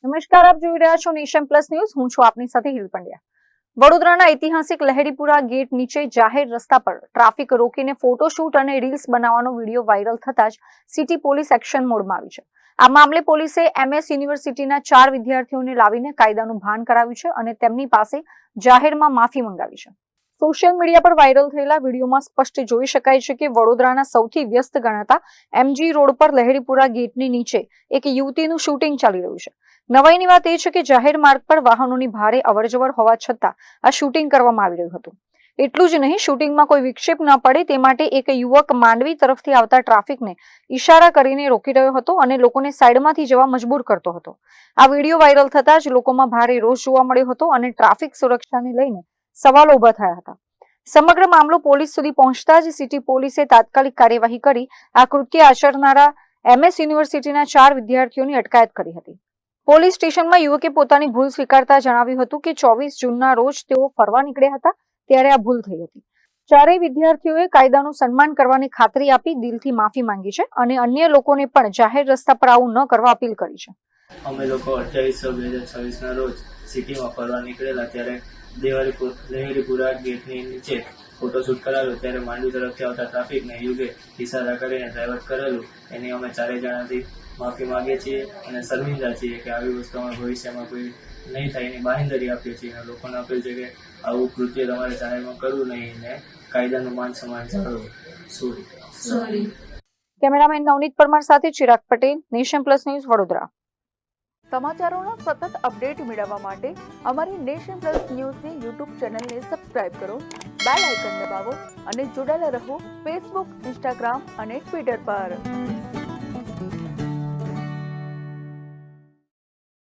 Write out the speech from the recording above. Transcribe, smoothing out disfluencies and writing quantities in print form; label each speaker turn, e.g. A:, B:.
A: નમસ્કાર, આપ જોઈ રહ્યા છો નેશન પ્લસ ન્યૂઝ. હું છું આપની સાથે હિલ પંડ્યા. વડોદરાના ઐતિહાસિક લહેરીપુરા ગેટ નીચે જાહેર રસ્તા પર ટ્રાફિક રોકીને ફોટોશૂટ અને રીલ્સ બનાવવાનો વિડીયો વાયરલ થતા જ સિટી પોલીસ એક્શન મોડમાં આવી છે. આ મામલે પોલીસે MS યુનિવર્સિટીના 4 વિદ્યાર્થીઓને લાવીને કાયદાનું ભાન કરાવ્યું છે અને તેમની પાસે જાહેરમાં માફી મંગાવી છે. સોશિયલ મીડિયા પર વાયરલ થયેલા વિડીયોમાં સ્પષ્ટ જોઈ શકાય છે કે વડોદરાના સૌથી વ્યસ્ત ગણાતા MG રોડ પર લહેરીપુરા ગેટની નીચે એક યુવતીનું શૂટિંગ ચાલી રહ્યું છે. નવાઈની વાત એ છે કે જાહેર માર્ગ પર વાહનોની ભારે અવરજવર હોવા છતાં આ શૂટિંગ કરવામાં આવી રહ્યું હતું. એટલું જ નહીં, શૂટિંગમાં કોઈ વિક્ષેપ ન પડે તે માટે એક યુવક માંડવી તરફથી આવતા ટ્રાફિકને ઈશારા કરીને રોકી રહ્યો હતો અને લોકોને સાઈડમાંથી જવા મજબૂર કરતો હતો. આ વિડીયો વાયરલ થતા જ લોકોમાં ભારે રોષ જોવા મળ્યો હતો અને ટ્રાફિક સુરક્ષાને લઈને સવાલો ઉભા થયા હતા. સમગ્ર મામલો પોલીસ સુધી પહોંચતા જ સિટી પોલીસે તાત્કાલિક કાર્યવાહી કરી આ કૃત્ય આચરનારા MS યુનિવર્સિટીના 4 વિદ્યાર્થીઓની અટકાયત કરી હતી. પોલીસ સ્ટેશનમાં યુવકે પોતાની ભૂલ સ્વીકારતા જણાવ્યું હતું કે 24 જૂનના રોજ તેઓ ફરવા નીકળ્યા હતા ત્યારે આ ભૂલ થઈ હતી. ચારેય વિદ્યાર્થીઓએ કાયદાનું સન્માન કરવાની ખાતરી આપી દિલથી માફી માંગી છે અને અન્ય લોકોને પણ જાહેર રસ્તા પર આવું ન કરવા અપીલ કરી છે.
B: અમે લોકો 28/6/2026 ના રોજ સિટીમાં ફરવા નીકળેલા ત્યારે લહેરીપુરા ગેટની નીચે ફોટોશૂટ કરાવ્યો ત્યારે માંડવી તરફથી આવતા ટ્રાફિકને યુગે ઈશારા કરીને ડ્રાઈવર કરેલું. એની અમે 4 જણાથી માફી માંગીએ છીએ અને શર્મિંદા છીએ કે આવી વસ્તુ અમે ભવિષ્યમાં કોઈ નહીં થાય એની બાંહેધરી આપીએ છીએ અને લોકોને અપીલ છે કે આવું કૃત્ય તમારે જાહેરમાં કરવું નહીં ને કાયદાનું માન સન્માન જાળવવું. સોરી.
A: કેમેરામેન નવનીત પરમાર સાથે Chirag Patel, nation plus news, Vadodara.
C: સમાચારોના સતત અપડેટ મેળવવા માટે અમારી નેશન પ્લસ ન્યૂઝની YouTube ચેનલને સબસ્ક્રાઇબ કરો, બેલ આઇકન દબાવો અને જોડાયેલા રહો Facebook, Instagram અને Twitter પર.